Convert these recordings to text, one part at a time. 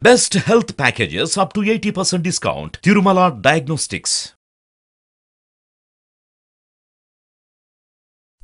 Best health packages up to 80% discount. Tirumala Diagnostics.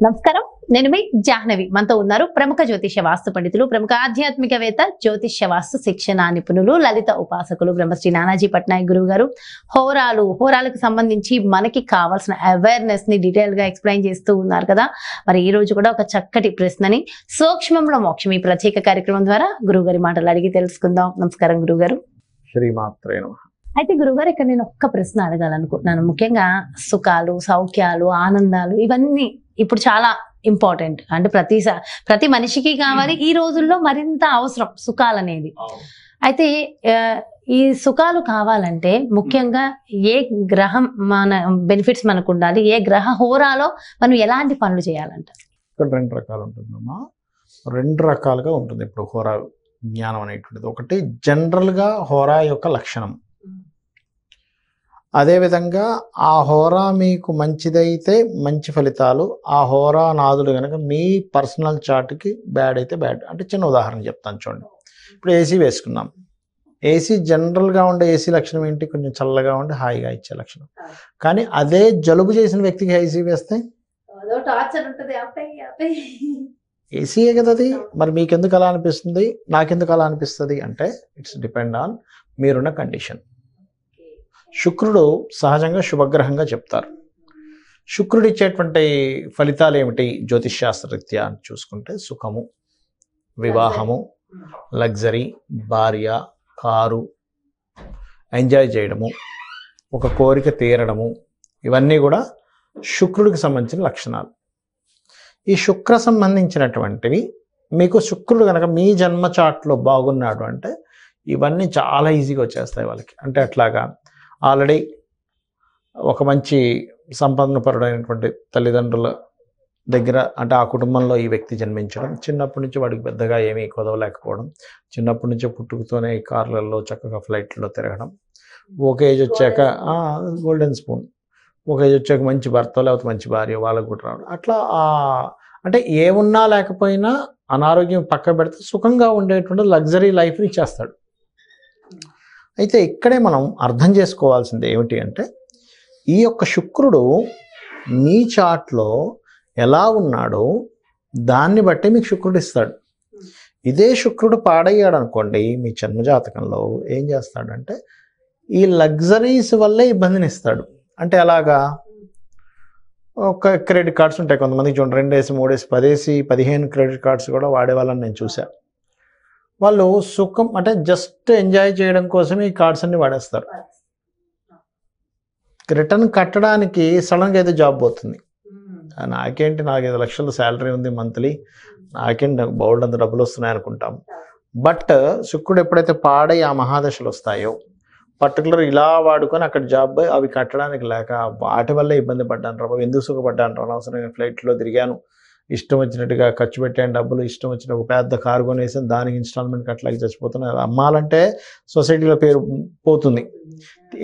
నమస్కారం, నేను మీ జాహ్నవి. మనతో ఉన్నారు ప్రముఖ జ్యోతిష్య వాస్తు పండితులు, ప్రముఖ ఆధ్యాత్మికవేత్త, జ్యోతిష్య వాస్తు శిక్షణ నిపుణులు, లలిత ఉపాసకులు బ్రహ్మశ్రీ నానాజీ పట్నాయక్ గురువు గారు. హోరాలకు సంబంధించి మనకి కావాల్సిన అవేర్నెస్ ని డీటెయిల్ గా ఎక్స్ప్లెయిన్ చేస్తూ ఉన్నారు కదా. మరి ఈ రోజు కూడా ఒక చక్కటి ప్రశ్నని సూక్ష్మంలో మోక్షం ఈ ప్రత్యేక కార్యక్రమం ద్వారా గురువు గారి మాటలు అడిగి తెలుసుకుందాం. నమస్కారం గురువు గారు. శ్రీమాత్రే నమః. అయితే గురుగారు, ఇక్కడ నేను ఒక్క ప్రశ్న అడగాలనుకుంటున్నాను. ముఖ్యంగా సుఖాలు, సౌఖ్యాలు, ఆనందాలు ఇవన్నీ ఇప్పుడు చాలా ఇంపార్టెంట్. అంటే ప్రతి మనిషికి కావాలి. ఈ రోజుల్లో మరింత అవసరం సుఖాలు అనేది. అయితే ఈ సుఖాలు కావాలంటే ముఖ్యంగా ఏ గ్రహం మన బెనిఫిట్స్ మనకు ఉండాలి, ఏ గ్రహ హోరాలో మనం ఎలాంటి పనులు చేయాలంట? ఇక్కడ రెండు రకాలు ఉంటుందమ్మా. రెండు రకాలుగా ఉంటుంది ఇప్పుడు హోరా జ్ఞానం అనేటువంటిది. ఒకటి జనరల్గా హోరా యొక్క లక్షణం, అదేవిధంగా ఆ హోరా మీకు మంచిదైతే మంచి ఫలితాలు, ఆ హోరా నాదులు కనుక మీ పర్సనల్ చార్ట్కి బ్యాడ్ అయితే బ్యాడ్. అంటే చిన్న ఉదాహరణ చెప్తాను చూడండి. ఇప్పుడు ఏసీ వేసుకున్నాం. ఏసీ జనరల్గా ఉండే ఏసీ లక్షణం ఏంటి? కొంచెం చల్లగా ఉండి హాయిగా ఇచ్చే లక్షణం. కానీ అదే జలుబు చేసిన వ్యక్తికి ఏసీ వేస్తే ఏసీయే కదా అది. మరి మీకెందుకు అలా అనిపిస్తుంది, నాకెందుకు అలా అనిపిస్తుంది అంటే ఇట్స్ డిపెండ్ ఆన్ మీరున్న కండిషన్. శుక్రుడు సహజంగా శుభగ్రహంగా చెప్తారు. శుక్రుడు ఇచ్చేటువంటి ఫలితాలు ఏమిటి జ్యోతిష్శాస్త్రరీత్యా అని చూసుకుంటే? సుఖము, వివాహము, లగ్జరీ, భార్య, కారు, ఎంజాయ్ చేయడము, ఒక కోరిక తీరడము, ఇవన్నీ కూడా శుక్రుడికి సంబంధించిన లక్షణాలు. ఈ శుక్ర సంబంధించినటువంటివి మీకు శుక్రుడు కనుక మీ జన్మ చాట్లో బాగున్నాడు అంటే ఇవన్నీ చాలా ఈజీగా వచ్చేస్తాయి వాళ్ళకి. అంటే అట్లాగా ఆల్రెడీ ఒక మంచి సంపన్నపరుడైనటువంటి తల్లిదండ్రుల దగ్గర, అంటే ఆ కుటుంబంలో ఈ వ్యక్తి జన్మించడం, చిన్నప్పటి నుంచి వాడికి పెద్దగా ఏమీ కొదవలేకపోవడం, చిన్నప్పటి నుంచే పుట్టుకతోనే కార్లలో చక్కగా ఫ్లైట్లో తిరగడం, ఒక ఏజ్ వచ్చాక గోల్డెన్ స్పూన్, ఒక ఏజ్ వచ్చాక మంచి భర్త లేకపోతే మంచి భార్య వాళ్ళకు కూడా రావడం. అట్లా అంటే ఏమున్నా లేకపోయినా అనారోగ్యం పక్క పెడితే సుఖంగా ఉండేటువంటి లగ్జరీ లైఫ్ని ఇచ్చేస్తాడు. అయితే ఇక్కడే మనం అర్థం చేసుకోవాల్సింది ఏమిటి అంటే, ఈ యొక్క శుక్రుడు మీ చాట్లో ఎలా ఉన్నాడో దాన్ని బట్టి మీకు శుక్రుడు ఇస్తాడు. ఇదే శుక్రుడు పాడయ్యాడు అనుకోండి మీ జన్మజాతకంలో, ఏం చేస్తాడంటే ఈ లగ్జరీస్ వల్లే ఇబ్బందిని ఇస్తాడు. అంటే ఎలాగా? ఒక క్రెడిట్ కార్డ్స్ ఉంటాయి కొంతమందికి, చూడండి 2 వేసి 3 వేసి 10 వేసి 15 క్రెడిట్ కార్డ్స్ కూడా వాడేవాళ్ళని నేను చూశాను. వాళ్ళు సుఖం అంటే జస్ట్ ఎంజాయ్ చేయడం కోసమే ఈ కార్డ్స్ అన్ని వాడేస్తారు. రిటర్న్ కట్టడానికి సడన్గా ఏదో జాబ్ పోతుంది. నాకేంటి, నాకు 5 లక్షల శాలరీ ఉంది మంత్లీ, నాకేంటి నాకు బౌల్డ్ అంత డబ్బులు వస్తున్నాయి అనుకుంటాం. బట్ శుక్రుడు ఎప్పుడైతే పాడై ఆ మహాదశలు వస్తాయో, పర్టికులర్ ఇలా వాడుకొని అక్కడ జాబ్ అవి కట్టడానికి లేక వాటి వల్ల ఇబ్బంది పడ్డాను రా బాబు, ఎందుకు సుఖపడ్డాను రా, అనవసరంగా ఫ్లైట్లో తిరిగాను, ఇష్టం వచ్చినట్టుగా ఖర్చు పెట్టాను డబ్బులు, ఇష్టం వచ్చిన ఒక పెద్ద కారు కొనేసాను, దానికి ఇన్స్టాల్మెంట్ కట్టలేక చచ్చిపోతున్నాను, అమ్మాలంటే సొసైటీలో పేరు పోతుంది.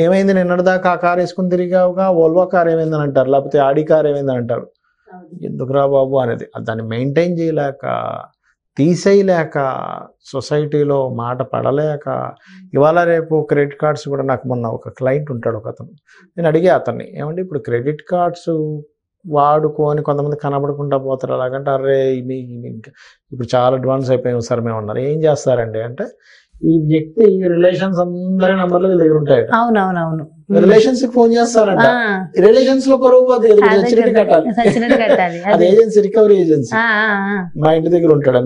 ఏమైంది, నిన్నటిదాకా ఆ కారు వేసుకుని తిరిగావుగా, వోల్వో కార్ ఏమైందని అంటారు, లేకపోతే ఆడి కార్ ఏమైందని అంటారు. ఎందుకురా బాబు అనేది, దాన్ని మెయింటైన్ చేయలేక, తీసేయలేక, సొసైటీలో మాట పడలేక, ఇవాళ రేపు క్రెడిట్ కార్డ్స్ కూడా, నాకు మొన్న ఒక క్లయింట్ ఉంటాడు ఒక అతను, నేను అడిగే అతన్ని, ఏమంటే ఇప్పుడు క్రెడిట్ కార్డ్స్ వాడుకొని కొంతమంది కనబడకుండా పోతారు, అలాగంటే అరే ఇప్పుడు చాలా అడ్వాన్స్ అయిపోయాం సార్ మేము అన్నారు. ఏం చేస్తారండి అంటే, ఈ వ్యక్తి రిలేషన్స్ అందరి నంబర్లు వీళ్ళ దగ్గర ఉంటాయి. అవునవునవును, రిలేషన్స్ కి ఫోన్ చేస్తారంట. రిలేషన్స్ లో పరువు కట్టాలి. అది ఏజెన్సీ, రికవరీ ఏజెన్సీ. మా ఇంటి దగ్గర ఉంటాడు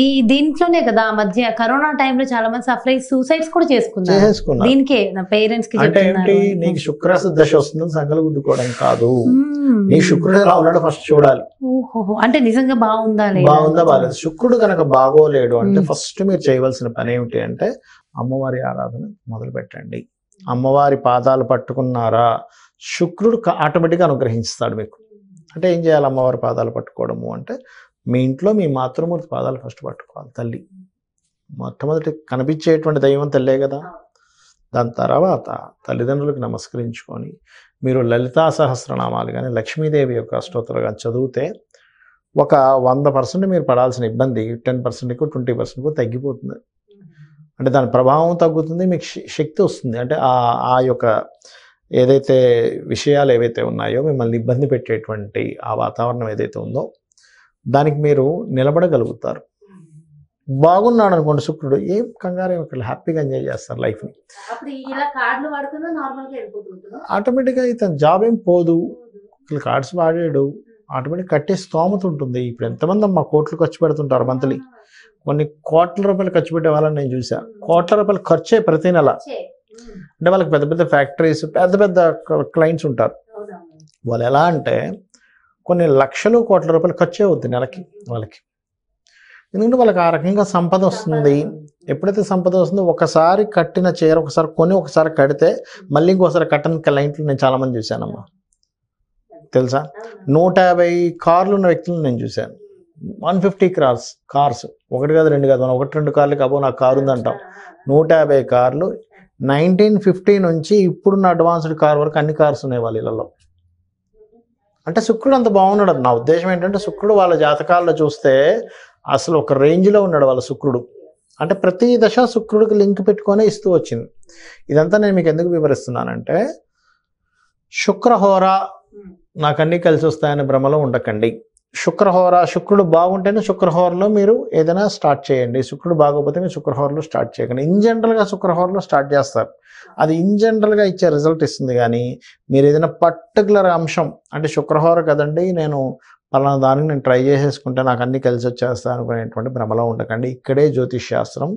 ఈ దీంట్లోనే కదా మధ్య కరోనా టైంలో చాలా మంది సఫర్ అయ్యి సూసైడ్స్ కూడా చేసుకున్నారు. దీనికే నా పేరెంట్స్ కి అంటే ఏంటి, నీకు శుక్రాసు దశ వస్తుందని సంకలు గుద్దుకోవడం కాదు, నీ శుక్రుడు ఎలా ఉన్నాడో ఫస్ట్ చూడాలి. అంటే నిజంగా బాగుందా బాగాలేదు. శుక్రుడు కనుక బాగోలేడు అంటే ఫస్ట్ మీరు చేయవలసిన పని ఏమిటి అంటే, అమ్మవారి ఆరాధన మొదలు పెట్టండి. అమ్మవారి పాదాలు పట్టుకున్నారా, శుక్రుడు ఆటోమేటిక్గా అనుగ్రహిస్తాడు మీకు. అంటే ఏం చేయాలి అమ్మవారి పాదాలు పట్టుకోవడము అంటే, మీ ఇంట్లో మీ మాతృమూర్తి పాదాలు ఫస్ట్ పట్టుకోవాలి. తల్లి మొట్టమొదటి కనిపించేటువంటి దైవం తల్లే కదా. దాని తర్వాత తల్లిదండ్రులకు నమస్కరించుకొని మీరు లలితా సహస్రనామాలు కానీ లక్ష్మీదేవి యొక్క అష్టోత్తరాలు కానీ చదివితే ఒక 100% మీరు పడాల్సిన ఇబ్బంది 10%కు 20% తగ్గిపోతుంది. అంటే దాని ప్రభావం తగ్గుతుంది, మీకు శక్తి వస్తుంది. అంటే ఆ యొక్క ఏదైతే విషయాలు ఏవైతే ఉన్నాయో మిమ్మల్ని ఇబ్బంది పెట్టేటువంటి ఆ వాతావరణం ఏదైతే ఉందో దానికి మీరు నిలబడగలుగుతారు. బాగున్నాడు అనుకోండి శుక్రుడు, ఏం కంగారు ఒకళ్ళు హ్యాపీగా ఎంజాయ్ చేస్తారు లైఫ్ని. ఆటోమేటిక్గా ఇతను జాబ్ ఏం పోదు, కార్డ్స్ వాడాడు, ఆటోమేటిక్ కట్టే స్తోమత ఉంటుంది. ఇప్పుడు ఎంతమంది అమ్మా కోట్లు ఖర్చు పెడుతుంటారు మంత్లీ, కొన్ని కోట్ల రూపాయలు ఖర్చు పెట్టే వాళ్ళని నేను చూసా. కోట్ల రూపాయలు ఖర్చే ప్రతి నెల. అంటే వాళ్ళకి పెద్ద పెద్ద ఫ్యాక్టరీస్, పెద్ద పెద్ద క్లయింట్స్ ఉంటారు. వాళ్ళు ఎలా అంటే కొన్ని లక్షలు కోట్ల రూపాయలు ఖర్చే అవుతుంది నెలకి వాళ్ళకి. ఎందుకంటే వాళ్ళకి ఆ రకంగా సంపద వస్తుంది. ఎప్పుడైతే సంపద వస్తుందో ఒకసారి కట్టిన చీర ఒకసారి కొని ఒకసారి కడితే మళ్ళీ ఇంకోసారి కట్టని క్లయింట్లు నేను చాలామంది చూశానమ్మా. తెలుసా, 150 కార్లు ఉన్న వ్యక్తులను నేను చూశాను. 150 కార్స్, ఒకటి కాదు రెండు కాదు, మనం 1-2 కార్లకి అబ్బో నాకు కారు ఉందంటాం. 150 కార్లు 1950 నుంచి ఇప్పుడున్న అడ్వాన్స్డ్ కార్ వరకు అన్ని కార్స్ ఉన్నాయి వాళ్ళ ఇళ్ళలో. అంటే శుక్రుడు అంత బాగున్నాడు. నా ఉద్దేశం ఏంటంటే శుక్రుడు వాళ్ళ జాతకాల్లో చూస్తే అసలు ఒక రేంజ్లో ఉన్నాడు వాళ్ళ శుక్రుడు. అంటే ప్రతి దశ శుక్రుడికి లింక్ పెట్టుకొనే ఇస్తూ వచ్చింది. ఇదంతా నేను మీకు ఎందుకు వివరిస్తున్నానంటే శుక్రహోర నాకన్నీ కలిసి వస్తాయనే భ్రమలో ఉండకండి. శుక్రహోర, శుక్రుడు బాగుంటేనే శుక్రహోరలో మీరు ఏదైనా స్టార్ట్ చేయండి. శుక్రుడు బాగోకపోతే మీరు శుక్రహోరలో స్టార్ట్ చేయకండి. ఇన్ జనరల్గా శుక్రహోరలో స్టార్ట్ చేస్తారు, అది ఇన్ జనరల్గా ఇచ్చే రిజల్ట్ ఇస్తుంది. కానీ మీరు ఏదైనా పర్టికులర్ అంశం అంటే శుక్రహోర కదండి నేను పలానా దానికి నేను ట్రై చేసేసుకుంటే నాకు అన్నీ కలిసి వచ్చేస్తాను అనుకునేటువంటి భ్రమలో ఉండకండి. ఇక్కడే జ్యోతిష్ శాస్త్రం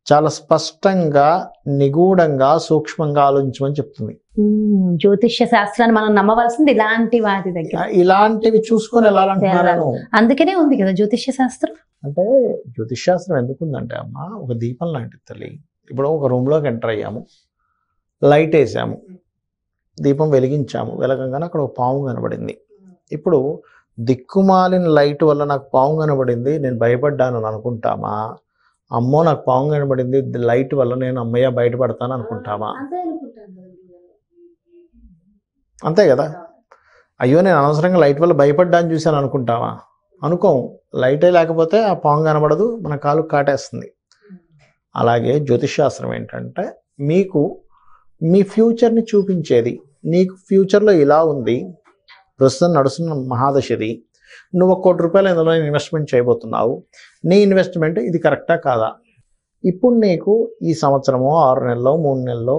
చాలా స్పష్టంగా నిగూఢంగా సూక్ష్మంగా ఆలోచించమని చెప్తుంది. జ్యోతిష్య శాస్త్రాన్ని మనం నమ్మవలసింది ఇలాంటి వాటి దగ్గర, ఇలాంటివి చూసుకొని వెళ్ళాలంటున్నాను. అందుకనే ఉంది కదా జ్యోతిష్య శాస్త్రం. అంటే జ్యోతిష్ శాస్త్రం ఎందుకుందంటే అమ్మ ఒక దీపం లాంటిది తల్లి. ఇప్పుడు ఒక రూమ్లోకి ఎంటర్ అయ్యాము, లైట్ వేసాము, దీపం వెలిగించాము, వెలగంగానే అక్కడ ఒక పాము కనబడింది. ఇప్పుడు దిక్కుమాలిన లైట్ వల్ల నాకు పాము కనబడింది నేను భయపడ్డాను అనుకుంటామా? అమ్మో నాకు పాము కనబడింది లైట్ వల్ల నేను అమ్మయ్య బయటపడతాను అనుకుంటామా? అంతే కదా. అయ్యో నేను అనవసరంగా లైట్ వల్ల భయపడ్డాను చూశాను అనుకుంటావా? అనుకోం. లైటే లేకపోతే ఆ పాము కనబడదు, మన కాలు కాటేస్తుంది. అలాగే జ్యోతిషాస్త్రం ఏంటంటే మీకు మీ ఫ్యూచర్ని చూపించేది. నీకు ఫ్యూచర్లో ఇలా ఉంది, ప్రస్తుతం నడుస్తున్న మహాదశది, నువ్వు 1 కోటి రూపాయలు ఇందులో ఇన్వెస్ట్మెంట్ చేయబోతున్నావు, నీ ఇన్వెస్ట్మెంట్ ఇది కరెక్టా కాదా? ఇప్పుడు నీకు ఈ సంవత్సరమో 6 నెలలో 3 నెలలో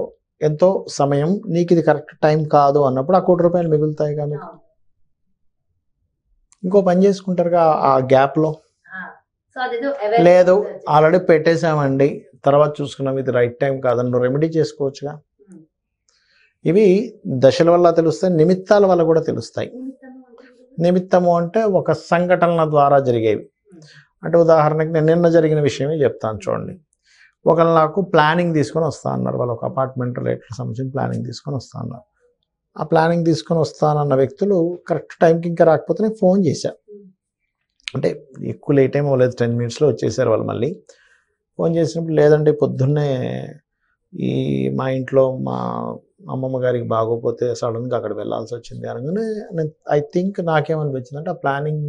ఎంతో సమయం నీకు ఇది కరెక్ట్ టైం కాదు అన్నప్పుడు ఆ 1 కోటి రూపాయలు మిగులుతాయి. కానీ ఇంకో పని చేసుకుంటారుగా ఆ గ్యాప్లో. లేదు ఆల్రెడీ పెట్టేశామండి, తర్వాత చూసుకున్నాం ఇది రైట్ టైం కాదని నువ్వు రెమెడీ చేసుకోవచ్చుగా. ఇవి దశల వల్ల తెలుస్తాయి, నిమిత్తాల వల్ల కూడా తెలుస్తాయి. నిమిత్తము అంటే ఒక సంఘటనల ద్వారా జరిగేవి. అంటే ఉదాహరణకి నేను నిన్న జరిగిన విషయమే చెప్తాను చూడండి. ఒకళ్ళు నాకు ప్లానింగ్ తీసుకొని వస్తా అన్నారు, వాళ్ళు ఒక అపార్ట్మెంట్ రేట్లకు సంబంధించిన ప్లానింగ్ తీసుకొని వస్తా అన్నారు. ఆ ప్లానింగ్ తీసుకొని వస్తానన్న వ్యక్తులు కరెక్ట్ టైంకి ఇంకా రాకపోతే నేను ఫోన్ చేశాను. అంటే ఎక్కువ లేట్ ఏమో లేదు, 10 minutesలో వచ్చేసారు వాళ్ళు. మళ్ళీ ఫోన్ చేసినప్పుడు లేదండి పొద్దున్నే ఈ మా ఇంట్లో మా అమ్మమ్మ గారికి బాగోపోతే సడన్గా అక్కడ వెళ్ళాల్సి వచ్చింది అనగానే ఐ థింక్ నాకేమనిపించింది అంటే ఆ ప్లానింగ్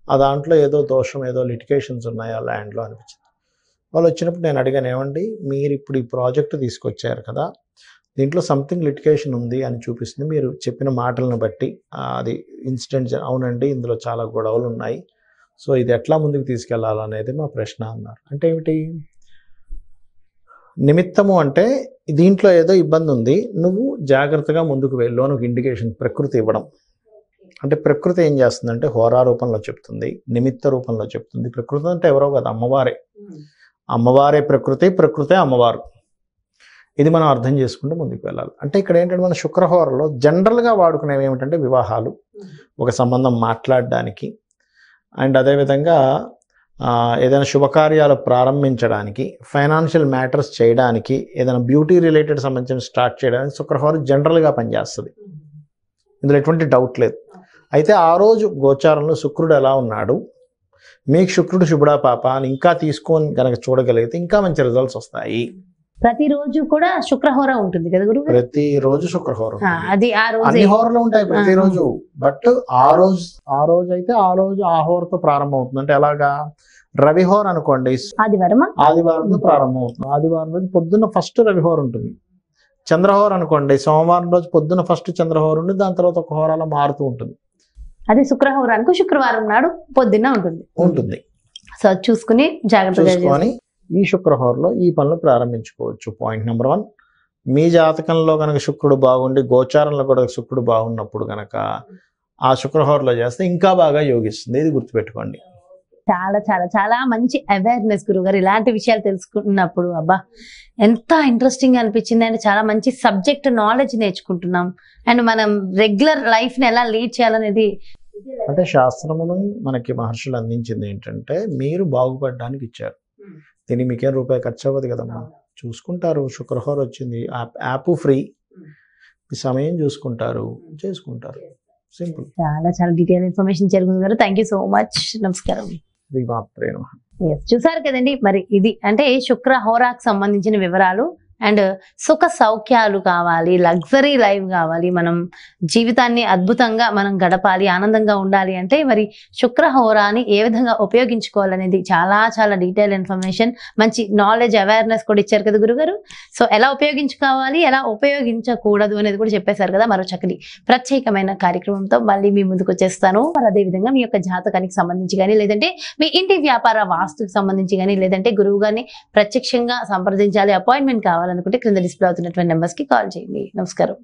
ఆ దాంట్లో ఏదో దోషం, ఏదో లిటికేషన్స్ ఉన్నాయి ఆ ల్యాండ్లో అనిపించింది. వాళ్ళు వచ్చినప్పుడు నేను అడిగాను, ఏమండి మీరు ఇప్పుడు ఈ ప్రాజెక్ట్ తీసుకొచ్చారు కదా, దీంట్లో సంథింగ్ లిటికేషన్ ఉంది అని చూపిస్తుంది మీరు చెప్పిన మాటలను బట్టి. అది ఇన్సిడెంట్ అవునండి, ఇందులో చాలా గొడవలు ఉన్నాయి, సో ఇది ఎట్లా ముందుకు తీసుకెళ్లాలనేది మా ప్రశ్న అన్నారు. అంటే ఏమిటి నిమిత్తము అంటే దీంట్లో ఏదో ఇబ్బంది ఉంది, నువ్వు జాగ్రత్తగా ముందుకు వెళ్ళు అని ఒక ఇండికేషన్ ప్రకృతి ఇవ్వడం. అంటే ప్రకృతి ఏం చేస్తుందంటే హోరా రూపంలో చెప్తుంది, నిమిత్త రూపంలో చెప్తుంది. ప్రకృతి అంటే ఎవరో కదా, అమ్మవారే. అమ్మవారే ప్రకృతి, ప్రకృతే అమ్మవారు. ఇది మనం అర్థం చేసుకుంటూ ముందుకు వెళ్ళాలి. అంటే ఇక్కడ ఏంటంటే మన శుక్రహోరలో జనరల్గా వాడుకునేవి ఏమిటంటే వివాహాలు, ఒక సంబంధం మాట్లాడడానికి, అండ్ అదేవిధంగా ఏదైనా శుభకార్యాలు ప్రారంభించడానికి, ఫైనాన్షియల్ మ్యాటర్స్ చేయడానికి, ఏదైనా బ్యూటీ రిలేటెడ్ సంబంధించిన స్టార్ట్ చేయడానికి శుక్రహోర జనరల్గా పనిచేస్తుంది. ఇందులో ఎటువంటి డౌట్ లేదు. అయితే ఆ రోజు గోచారంలో శుక్రుడు ఎలా ఉన్నాడు, మీకు శుక్రుడు శుభుడా పాప అని ఇంకా తీసుకొని కనుక చూడగలిగితే ఇంకా మంచి రిజల్ట్స్ వస్తాయి. ప్రతిరోజు కూడా శుక్రహోర ఉంటుంది కదా గురువు? ప్రతిరోజు శుక్రహోర, అది ఆ రోజు అన్ని హోరలు ఉంటాయి ప్రతిరోజు. బట్ ఆ రోజు అయితే ఆ హోరతో ప్రారంభం అవుతుంది. అంటే ఎలాగా రవిహోర అనుకోండి, ఆదివారమా? ఆదివారం ప్రారంభం అవుతుంది. ఆదివారం రోజు పొద్దున్న ఫస్ట్ రవిహోర ఉంటుంది. చంద్రహోర అనుకోండి, సోమవారం రోజు పొద్దున్న ఫస్ట్ చంద్రహోర ఉండి దాని తర్వాత ఒక హోరాలో మారుతూ ఉంటుంది. అది శుక్రహోరానికి శుక్రవారం నాడు పొద్దున్న ఉంటుంది. సో చూసుకుని జాగ్రత్తగా చూసుకొని ఈ శుక్రహోరలో ఈ పనులు ప్రారంభించుకోవచ్చు. పాయింట్ నెంబర్ 1, మీ జాతకంలో కనుక శుక్రుడు బాగుండి గోచారంలో కూడా శుక్రుడు బాగున్నప్పుడు కనుక ఆ శుక్రహోరలో చేస్తే ఇంకా బాగా యోగిస్తుంది. ఇది గుర్తుపెట్టుకోండి. చాలా చాలా చాలా మంచి అవేర్నెస్ గురుగారు. ఇలాంటి విషయాలు తెలుసుకున్నప్పుడు అబ్బా ఎంత ఇంట్రెస్టింగ్ అనిపించింది. అండ్ చాలా మంచి సబ్జెక్ట్ నాలెడ్జ్ నేర్చుకుంటున్నాం. అండ్ మనం రెగ్యులర్ లైఫ్ ని ఎలా లీడ్ చేయాలనేది అంటే శాస్త్రమును మనకి మహర్షులు అందించింది ఏంటంటే మీరు బాగుపడడానికి ఇచ్చారు. దీన్ని మీకేం రూపాయి ఖర్చు అవ్వదు కదమ్మా. చూసుకుంటారు. శుక్రహోర వచ్చింది, యాప్ ఫ్రీ, మీ సమయం చూసుకుంటారు, చేసుకుంటారు. సింపుల్. చాలా చాలా డీటెయిల్ ఇన్ఫర్మేషన్ గారు. Thank you so much. నమస్కారం. చూసారు కదండి, మరి ఇది అంటే శుక్ర హోరాకు సంబంధించిన వివరాలు. అండ్ సుఖ సౌఖ్యాలు కావాలి, లగ్జరీ లైఫ్ కావాలి, మనం జీవితాన్ని అద్భుతంగా మనం గడపాలి, ఆనందంగా ఉండాలి అంటే మరి శుక్ర హోరాని ఏ విధంగా ఉపయోగించుకోవాలనేది చాలా చాలా డీటెయిల్ ఇన్ఫర్మేషన్, మంచి నాలెడ్జ్, అవేర్నెస్ కూడా ఇచ్చారు కదా గురుగారు. సో ఎలా ఉపయోగించుకోవాలి, ఎలా ఉపయోగించకూడదు అనేది కూడా చెప్పేశారు కదా. మరో చక్కటి ప్రత్యేకమైన కార్యక్రమంతో మళ్ళీ మీ ముందుకు వచ్చేస్తాను. మరి అదేవిధంగా మీ యొక్క జాతకానికి సంబంధించి కానీ, లేదంటే మీ ఇంటి వ్యాపార వాస్తుకు సంబంధించి కానీ, లేదంటే గురువు గారిని ప్రత్యక్షంగా సంప్రదించాలి, అపాయింట్మెంట్ కావాలి అనుకుంటే క్రింద డిస్ప్లే అవుతున్నటువంటి నెంబర్స్ కి కాల్ చేయండి. నమస్కారం.